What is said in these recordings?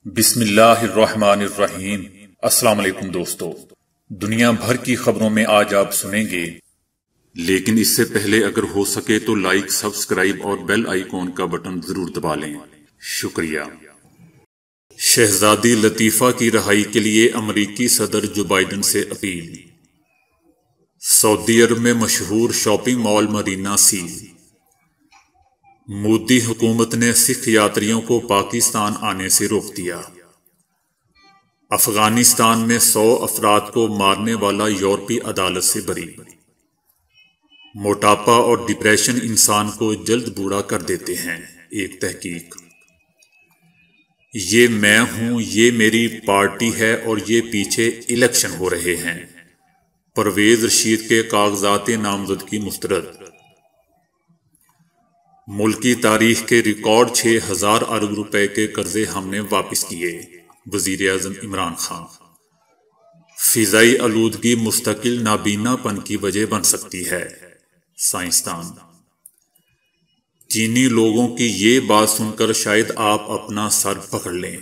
بسم اللہ الرحمن الرحیم۔ السلام علیکم دوستو، دنیا بھر کی خبروں میں آج آپ سنیں گے، لیکن اس سے پہلے اگر ہو سکے تو لائک، سبسکرائب اور بیل آئیکن کا بٹن ضرور دبا لیں۔ شکریہ۔ شہزادی لطیفہ کی رہائی کے لیے امریکی صدر جو بائیڈن سے اپیل۔ سعودی عرب میں مشہور shopping mall Marina seal. Modi حکومت نے سکھ یاتریوں کو پاکستان آنے سے روک دیا۔ افغانستان میں 100 افراد کو مارنے والا یورپی عدالت سے بری۔ موٹاپا اور ڈپریشن انسان کو جلد بوڑھا کر دیتے ہیں، ایک تحقیق۔ یہ میں ہوں، یہ میری پارٹی ہے اور یہ پیچھے الیکشن ہو رہے ہیں۔ پرویز رشید کے کاغذات نامزدگی مسترد۔ ملکی تاریخ کے ریکارڈ 6000 ارب روپے کے قرضے ہم نے واپس کیے، وزیر اعظم عمران خان۔ فضائی آلودگی مستقل نابینا پن کی وجہ بن سکتی ہے، سائنسدان۔ چینی لوگوں کی یہ بات سن کر شاید آپ اپنا سر پکڑ لیں۔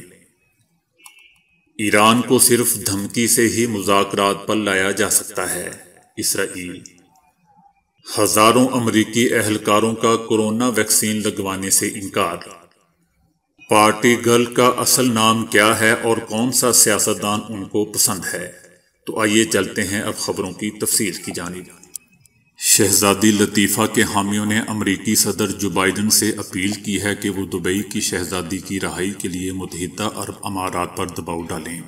ایران کو صرف دھمکی سے ہی مذاکرات پر لایا جا سکتا ہے، اسرائیل۔ ہزاروں امریکی اہلکاروں کا کورونا ویکسین لگوانے سے انکار۔ پارٹی گرل کا اصل نام کیا ہے اور کون سا سیاستدان ان کو پسند ہے؟ تو آئیے چلتے ہیں اب خبروں کی تفصیل کی جانب۔ شہزادی لطیفہ کے حامیوں نے امریکی صدر جو بائیڈن سے اپیل کی ہے کہ وہ دبئی کی شہزادی کی رہائی کے لیے متحدہ عرب امارات پر دباؤ ڈالیں۔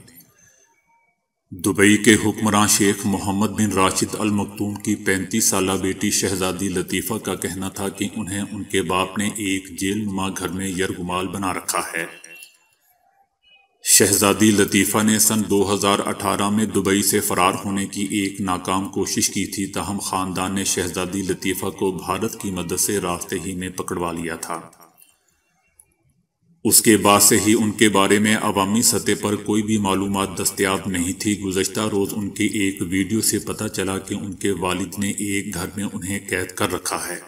دبئی کے حکمراں شیخ محمد بن راشد ال مکتوم کی 35 سالہ بیٹی شہزادی لطیفہ کا کہنا تھا کہ انہیں ان کے باپ نے ایک جیل نما گھر میں یرغمال بنا رکھا ہے۔ شہزادی لطیفہ نے سن 2018 میں دبئی سے فرار ہونے کی ایک ناکام کوشش کی تھی، تاہم خاندان نے شہزادی لطیفہ کو بھارت کی مدد سے راستے ہی میں پکڑوا لیا تھا۔ اس کے بعد سے ہی ان کے بارے میں عوامی سطح پر کوئی بھی معلومات دستیاب نہیں تھی۔ گزشتہ روز ان کی ایک ویڈیو سے پتہ چلا کہ ان کے والد نے ایک گھر میں انہیں قید کر رکھا ہے۔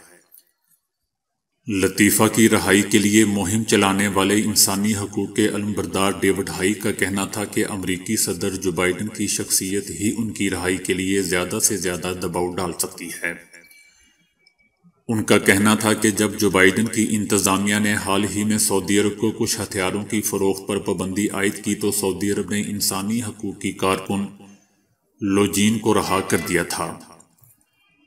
لطیفہ کی رہائی کے لیے مہم چلانے والے انسانی حقوق کے علمبردار ڈیوڈ ہائی کا کہنا تھا کہ امریکی صدر جو بائیڈن کی شخصیت ہی ان کی رہائی کے لیے زیادہ سے زیادہ دباؤ ڈال سکتی ہے۔ ان کا کہنا تھا کہ جب جو بائیڈن کی انتظامیہ نے حال ہی میں سعودی عرب کو کچھ ہتھیاروں کی فروخت پر پابندی عائد کی تو سعودی عرب نے انسانی حقوق کی کارکن لوجین کو رہا کر دیا تھا،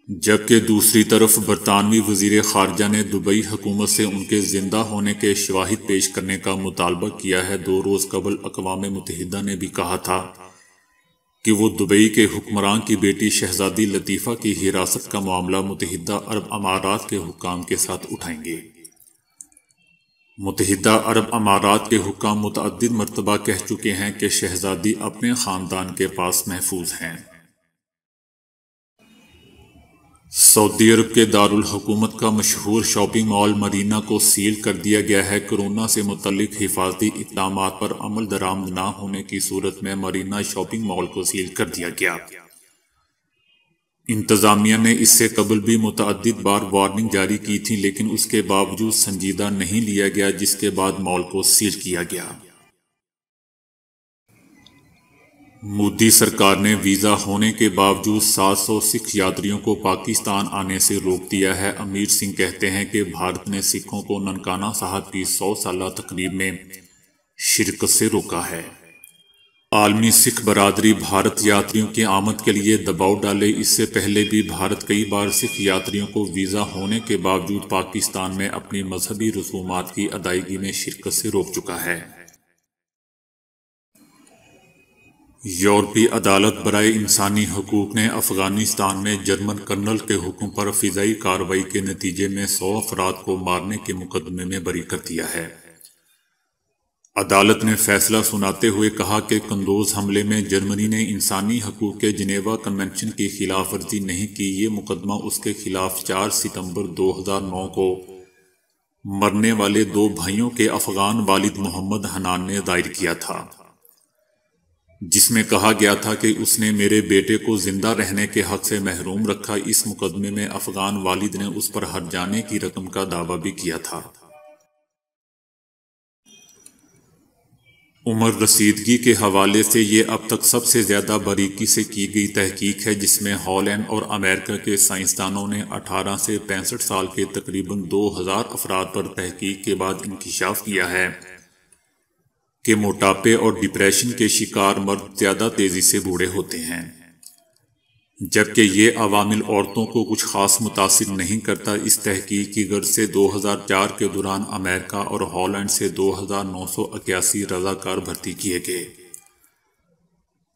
جبکہ دوسری طرف برطانوی وزیر خارجہ نے دبئی حکومت سے ان کے زندہ ہونے کے شواہد پیش کرنے کا مطالبہ کیا ہے۔ 2 روز قبل اقوام متحدہ نے بھی کہا تھا کہ وہ دبئی کے حکمران کی بیٹی شہزادی لطیفہ کی حراست کا معاملہ متحدہ عرب امارات کے حکام کے ساتھ اٹھائیں گے۔ متحدہ عرب امارات کے حکام متعدد مرتبہ کہہ چکے ہیں کہ شہزادی اپنے خاندان کے پاس محفوظ ہیں۔ سعودی عرب کے دارالحکومت کا مشہور شاپنگ مال مرینا کو سیل کر دیا گیا ہے۔ کورونا سے متعلق حفاظتی اقدامات پر عمل درآمد نہ ہونے کی صورت میں مرینا شاپنگ مال کو سیل کر دیا گیا۔ انتظامیہ نے اس سے قبل بھی متعدد بار وارننگ جاری کی تھی، لیکن اس کے باوجود سنجیدہ نہیں لیا گیا، جس کے بعد مال کو سیل کیا گیا۔ مودی سرکار نے ویزا ہونے کے باوجود 700 سکھ یاتریوں کو پاکستان آنے سے روک دیا ہے۔ امیر سنگھ کہتے ہیں کہ بھارت نے سکھوں کو ننکانہ صاحب کی 100 سالہ تقریب میں شرکت سے روکا ہے۔ عالمی سکھ برادری بھارت یاتریوں کی آمد کے لیے دباؤ ڈالے۔ اس سے پہلے بھی بھارت کئی بار سکھ یاتریوں کو ویزا ہونے کے باوجود پاکستان میں اپنی مذہبی رسومات کی ادائیگی میں شرکت سے روک چکا ہے۔ یورپی عدالت برائے انسانی حقوق نے افغانستان میں جرمن کرنل کے حکم پر فضائی کارروائی کے نتیجے میں 100 افراد کو مارنے کے مقدمے میں بری کر دیا ہے۔ عدالت نے فیصلہ سناتے ہوئے کہا کہ قندوز حملے میں جرمنی نے انسانی حقوق کے جنیوا کنونشن کی خلاف ورزی نہیں کی۔ یہ مقدمہ اس کے خلاف 4 ستمبر 2009 کو مرنے والے 2 بھائیوں کے افغان والد محمد حنان نے دائر کیا تھا، جس میں کہا گیا تھا کہ اس نے میرے بیٹے کو زندہ رہنے کے حق سے محروم رکھا۔ اس مقدمے میں افغان والد نے اس پر ہرجانے کی رقم کا دعویٰ بھی کیا تھا۔ عمر رسیدگی کے حوالے سے یہ اب تک سب سے زیادہ باریکی سے کی گئی تحقیق ہے، جس میں ہالینڈ اور امریکہ کے سائنسدانوں نے 18 سے 65 سال کے تقریباً 2000 افراد پر تحقیق کے بعد انکشاف کیا ہے کہ موٹاپے اور ڈپریشن کے شکار مرد زیادہ تیزی سے بوڑھے ہوتے ہیں، جبکہ یہ عوامل عورتوں کو کچھ خاص متاثر نہیں کرتا۔ اس تحقیق کی غرض سے 2004 کے دوران امریکہ اور ہالینڈ سے 2981 رضاکار بھرتی کیے گئے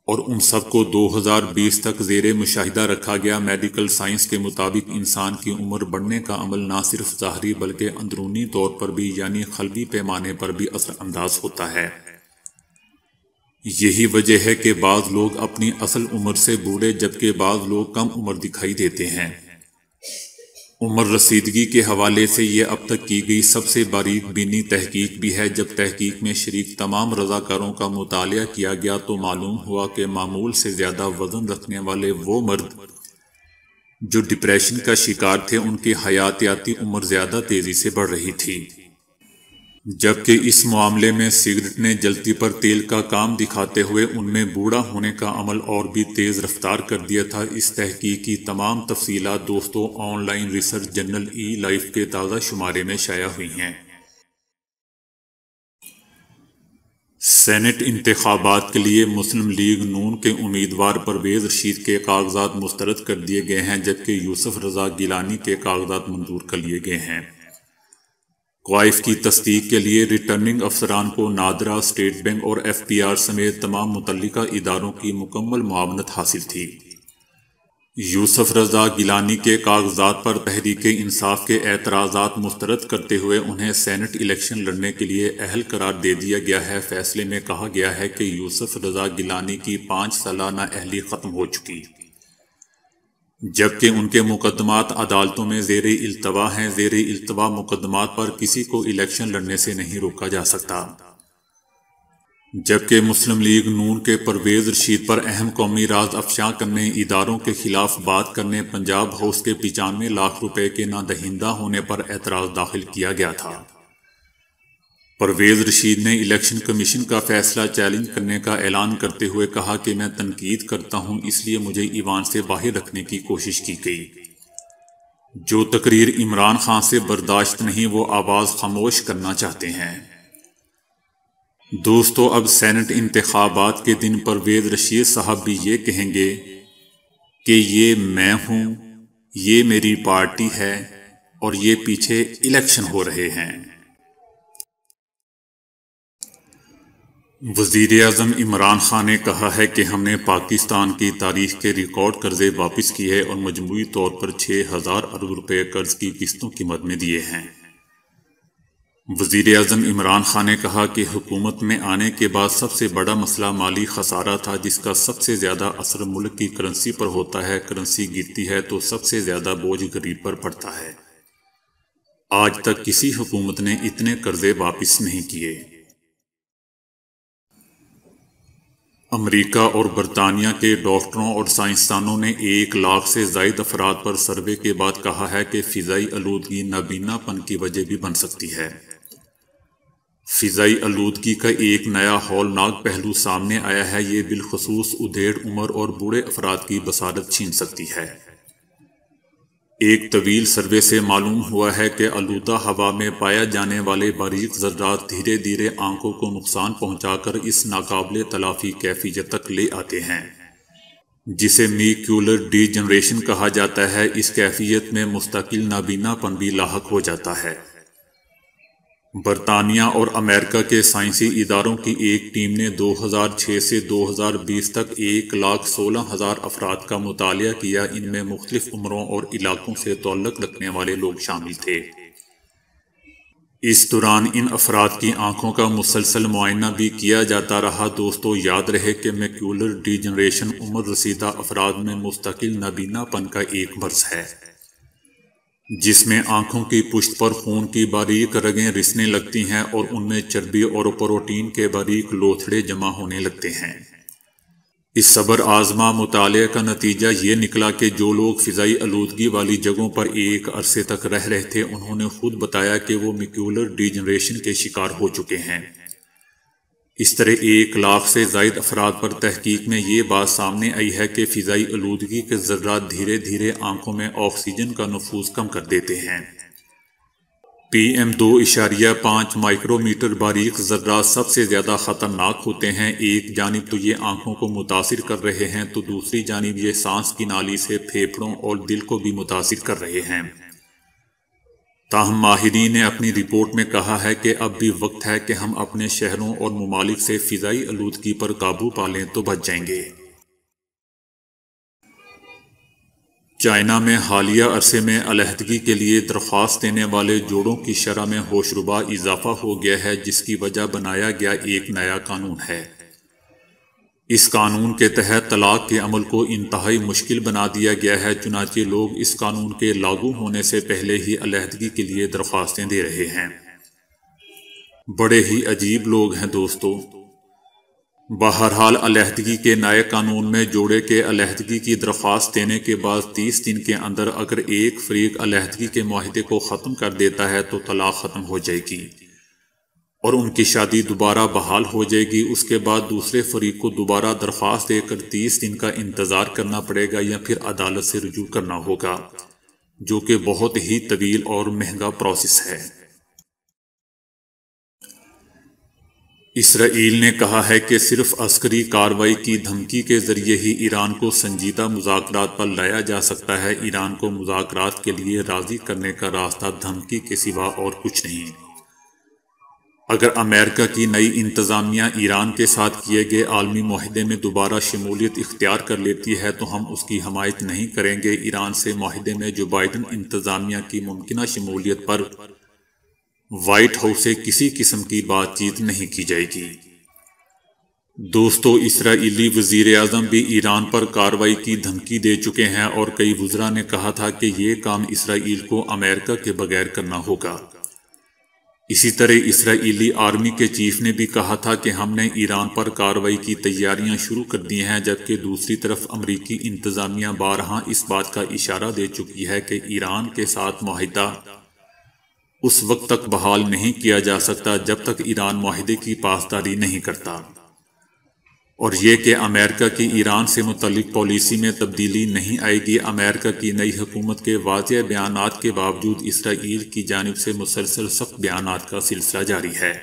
اور ان سب کو 2020 تک زیر مشاہدہ رکھا گیا۔ میڈیکل سائنس کے مطابق انسان کی عمر بڑھنے کا عمل نہ صرف ظاہری بلکہ اندرونی طور پر بھی یعنی قلبی پیمانے پر بھی اثر انداز ہوتا ہے۔ یہی وجہ ہے کہ بعض لوگ اپنی اصل عمر سے بوڑھے جبکہ بعض لوگ کم عمر دکھائی دیتے ہیں۔ عمر رسیدگی کے حوالے سے یہ اب تک کی گئی سب سے باریک بینی تحقیق بھی ہے۔ جب تحقیق میں شریک تمام رضاکاروں کا مطالعہ کیا گیا تو معلوم ہوا کہ معمول سے زیادہ وزن رکھنے والے وہ مرد جو ڈپریشن کا شکار تھے ان کی حیاتیاتی عمر زیادہ تیزی سے بڑھ رہی تھی، جبکہ اس معاملے میں سگریٹ نے جلتی پر تیل کا کام دکھاتے ہوئے ان میں بوڑھا ہونے کا عمل اور بھی تیز رفتار کر دیا تھا۔ اس تحقیق کی تمام تفصیلات دوستوں online research journal life کے تازہ شمارے میں شائع ہوئی ہیں۔ سینیٹ انتخابات کے لیے مسلم لیگ نون کے امیدوار پرویز رشید کے کاغذات مسترد کر دیے گئے ہیں، جبکہ یوسف رضا گیلانی کے کاغذات منظور کر لیے گئے ہیں۔ کوائف کی تصدیق کے لیے ریٹرننگ افسران کو نادرا، اسٹیٹ بینک اور ایف پی آر سمیت تمام متعلقہ اداروں کی مکمل معاونت حاصل تھی۔ یوسف رضا گیلانی کے کاغذات پر تحریک انصاف کے اعتراضات مسترد کرتے ہوئے انہیں سینٹ الیکشن لڑنے کے لیے اہل قرار دے دیا گیا ہے۔ فیصلے میں کہا گیا ہے کہ یوسف رضا گیلانی کی 5 سالہ نااہلی ختم ہو چکی، جبکہ ان کے مقدمات عدالتوں میں زیر التوا ہیں۔ زیر التوا مقدمات پر کسی کو الیکشن لڑنے سے نہیں روکا جا سکتا، جبکہ مسلم لیگ نون کے پرویز رشید پر اہم قومی راز افشاں کرنے، اداروں کے خلاف بات کرنے، پنجاب ہاؤس کے 95 لاکھ روپے کے نہ دہندہ ہونے پر اعتراض داخل کیا گیا تھا۔ پرویز رشید نے الیکشن کمیشن کا فیصلہ چیلنج کرنے کا اعلان کرتے ہوئے کہا کہ میں تنقید کرتا ہوں، اس لیے مجھے ایوان سے باہر رکھنے کی کوشش کی گئی۔ جو تقریر عمران خان سے برداشت نہیں وہ آواز خاموش کرنا چاہتے ہیں۔ دوستو، اب سینٹ انتخابات کے دن پرویز رشید صاحب بھی یہ کہیں گے کہ یہ میں ہوں، یہ میری پارٹی ہے اور یہ پیچھے الیکشن ہو رہے ہیں۔ وزیراعظم عمران خان نے کہا ہے کہ ہم نے پاکستان کی تاریخ کے ریکارڈ قرضے واپس کیے اور مجموعی طور پر 6000 ارب روپے قرض کی قسطوں کی مد میں دیے ہیں۔ وزیراعظم عمران خان نے کہا کہ حکومت میں آنے کے بعد سب سے بڑا مسئلہ مالی خسارہ تھا، جس کا سب سے زیادہ اثر ملک کی کرنسی پر ہوتا ہے۔ کرنسی گرتی ہے تو سب سے زیادہ بوجھ غریب پر پڑتا ہے۔ آج تک کسی حکومت نے اتنے قرضے واپس نہیں کیے۔ امریکہ اور برطانیہ کے ڈاکٹروں اور سائنسدانوں نے 1 لاکھ سے زائد افراد پر سروے کے بعد کہا ہے کہ فضائی آلودگی نابینا پن کی وجہ بھی بن سکتی ہے۔ فضائی آلودگی کا ایک نیا ہولناک پہلو سامنے آیا ہے، یہ بالخصوص ادھیڑ عمر اور بوڑھے افراد کی بصارت چھین سکتی ہے۔ ایک طویل سروے سے معلوم ہوا ہے کہ آلودہ ہوا میں پائے جانے والے باریک ذرات دھیرے دھیرے آنکھوں کو نقصان پہنچا کر اس ناقابل تلافی کیفیت تک لے آتے ہیں جسے میکیولر ڈی جنریشن کہا جاتا ہے۔ اس کیفیت میں مستقل نابینا پن بھی لاحق ہو جاتا ہے۔ برطانیہ اور امریکہ کے سائنسی اداروں کی ایک ٹیم نے 2006 سے 2020 تک 1,16,000 افراد کا مطالعہ کیا۔ ان میں مختلف عمروں اور علاقوں سے تعلق رکھنے والے لوگ شامل تھے۔ اس دوران ان افراد کی آنکھوں کا مسلسل معائنہ بھی کیا جاتا رہا۔ دوستو، یاد رہے کہ میکیولر ڈی جنریشن عمر رسیدہ افراد میں مستقل نابینا پن کا ایک مرض ہے، جس میں آنکھوں کی پشت پر خون کی باریک رگیں رسنے لگتی ہیں اور ان میں چربی اور پروٹین کے باریک لوتھڑے جمع ہونے لگتے ہیں۔ اس صبر آزما مطالعے کا نتیجہ یہ نکلا کہ جو لوگ فضائی آلودگی والی جگہوں پر ایک عرصے تک رہ رہے تھے انہوں نے خود بتایا کہ وہ میکیولر ڈی جنریشن کے شکار ہو چکے ہیں۔ اس طرح 1 لاکھ سے زائد افراد پر تحقیق میں یہ بات سامنے آئی ہے کہ فضائی آلودگی کے ذرات دھیرے دھیرے آنکھوں میں آکسیجن کا نفوذ کم کر دیتے ہیں۔ PM2.5 مائکرو میٹر باریک ذرات سب سے زیادہ خطرناک ہوتے ہیں۔ ایک جانب تو یہ آنکھوں کو متاثر کر رہے ہیں تو دوسری جانب یہ سانس کی نالی سے پھیپھڑوں اور دل کو بھی متاثر کر رہے ہیں۔ تاہم ماہرین نے اپنی رپورٹ میں کہا ہے کہ اب بھی وقت ہے کہ ہم اپنے شہروں اور ممالک سے فضائی آلودگی پر قابو پا لیں تو بچ جائیں گے۔ چائنا میں حالیہ عرصے میں علیحدگی کے لیے درخواست دینے والے جوڑوں کی شرح میں ہوشربا اضافہ ہو گیا ہے، جس کی وجہ بنایا گیا ایک نیا قانون ہے۔ اس قانون کے تحت طلاق کے عمل کو انتہائی مشکل بنا دیا گیا ہے، چنانچہ لوگ اس قانون کے لاگو ہونے سے پہلے ہی علیحدگی کے لیے درخواستیں دے رہے ہیں۔ بڑے ہی عجیب لوگ ہیں دوستو۔ بہرحال علیحدگی کے نئے قانون میں جوڑے کے علیحدگی کی درخواست دینے کے بعد 30 دن کے اندر اگر ایک فریق علیحدگی کے معاہدے کو ختم کر دیتا ہے تو طلاق ختم ہو جائے گی اور ان کی شادی دوبارہ بحال ہو جائے گی۔ اس کے بعد دوسرے فریق کو دوبارہ درخواست دے کر 30 دن کا انتظار کرنا پڑے گا یا پھر عدالت سے رجوع کرنا ہوگا، جو کہ بہت ہی طویل اور مہنگا پروسیس ہے۔ اسرائیل نے کہا ہے کہ صرف عسکری کارروائی کی دھمکی کے ذریعے ہی ایران کو سنجیدہ مذاکرات پر لایا جا سکتا ہے۔ ایران کو مذاکرات کے لیے راضی کرنے کا راستہ دھمکی کے سوا اور کچھ نہیں۔ اگر امریکہ کی نئی انتظامیہ ایران کے ساتھ کیے گئے عالمی معاہدے میں دوبارہ شمولیت اختیار کر لیتی ہے تو ہم اس کی حمایت نہیں کریں گے۔ ایران سے معاہدے میں جو بائیڈن انتظامیہ کی ممکنہ شمولیت پر وائٹ ہاؤس سے کسی قسم کی بات چیت نہیں کی جائے گی۔ دوستو، اسرائیلی وزیر اعظم بھی ایران پر کارروائی کی دھمکی دے چکے ہیں اور کئی وزراء نے کہا تھا کہ یہ کام اسرائیل کو امریکہ کے بغیر کرنا ہوگا۔ اسی طرح اسرائیلی آرمی کے چیف نے بھی کہا تھا کہ ہم نے ایران پر کارروائی کی تیاریاں شروع کر دی ہیں، جبکہ دوسری طرف امریکی انتظامیہ بارہا اس بات کا اشارہ دے چکی ہے کہ ایران کے ساتھ معاہدہ اس وقت تک بحال نہیں کیا جا سکتا جب تک ایران معاہدے کی پاسداری نہیں کرتا، اور یہ کہ امریکہ کی ایران سے متعلق پالیسی میں تبدیلی نہیں آئے گی۔ امریکہ کی نئی حکومت کے واضح بیانات کے باوجود اسرائیل کی جانب سے مسلسل سخت بیانات کا سلسلہ جاری ہے،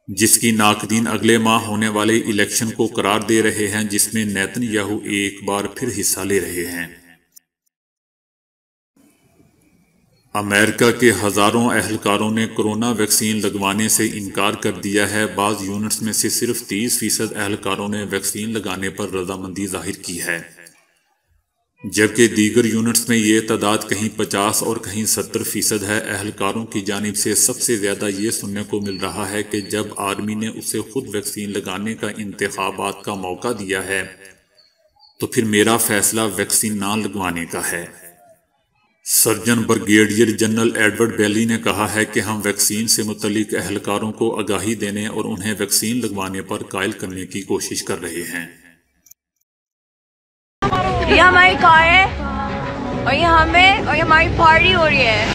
جس کی ناقدین اگلے ماہ ہونے والے الیکشن کو قرار دے رہے ہیں، جس میں نیتن یاہو ایک بار پھر حصہ لے رہے ہیں۔ امریکہ کے ہزاروں اہلکاروں نے کرونا ویکسین لگوانے سے انکار کر دیا ہے۔ بعض یونٹس میں سے صرف 30% اہلکاروں نے ویکسین لگانے پر رضامندی ظاہر کی ہے، جبکہ دیگر یونٹس میں یہ تعداد کہیں 50 اور کہیں 70% ہے۔ اہلکاروں کی جانب سے سب سے زیادہ یہ سننے کو مل رہا ہے کہ جب آرمی نے اسے خود ویکسین لگانے کا انتخابات کا موقع دیا ہے تو پھر میرا فیصلہ ویکسین نہ لگوانے کا ہے۔ سرجن بریگیڈیئر جنرل ایڈورڈ بیلی نے کہا ہے کہ ہم ویکسین سے متعلق اہلکاروں کو آگاہی دینے اور انہیں ویکسین لگوانے پر قائل کرنے کی کوشش کر رہے ہیں۔ یہ ہماری کار ہے اور یہ ہماری پارٹی ہو رہی ہے۔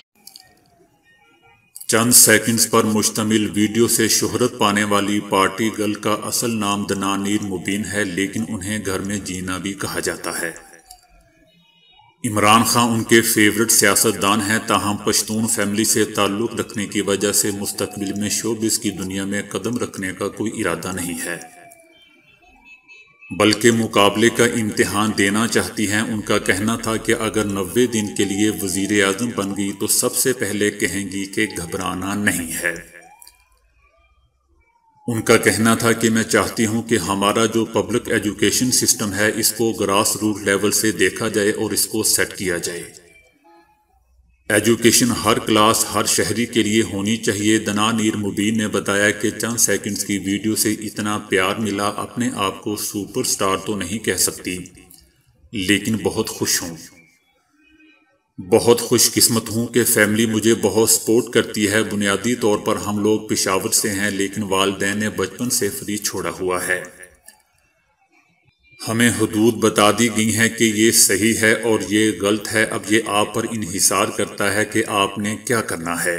چند سیکنڈز پر مشتمل ویڈیو سے شہرت پانے والی پارٹی گرل کا اصل نام دنانیر مبین ہے، لیکن انہیں گھر میں جینا بھی کہا جاتا ہے۔ عمران خان ان کے فیورٹ سیاستدان ہیں، تاہم پشتون فیملی سے تعلق رکھنے کی وجہ سے مستقبل میں شوبز کی دنیا میں قدم رکھنے کا کوئی ارادہ نہیں ہے، بلکہ مقابلے کا امتحان دینا چاہتی ہیں۔ ان کا کہنا تھا کہ اگر 90 دن کے لیے وزیر اعظم بن گئی تو سب سے پہلے کہیں گی کہ گھبرانا نہیں ہے۔ ان کا کہنا تھا کہ میں چاہتی ہوں کہ ہمارا جو پبلک ایجوکیشن سسٹم ہے اس کو گراس روٹ لیول سے دیکھا جائے اور اس کو سیٹ کیا جائے۔ ایجوکیشن ہر کلاس ہر شہری کے لیے ہونی چاہیے۔ دنانیر مبین نے بتایا کہ چند سیکنڈز کی ویڈیو سے اتنا پیار ملا، اپنے آپ کو سپر سٹار تو نہیں کہہ سکتی، لیکن بہت خوش ہوں، بہت خوش قسمت ہوں کہ فیملی مجھے بہت سپورٹ کرتی ہے۔ بنیادی طور پر ہم لوگ پشاور سے ہیں، لیکن والدین نے بچپن سے فری چھوڑا ہوا ہے۔ ہمیں حدود بتا دی گئی ہیں کہ یہ صحیح ہے اور یہ غلط ہے، اب یہ آپ پر انحصار کرتا ہے کہ آپ نے کیا کرنا ہے۔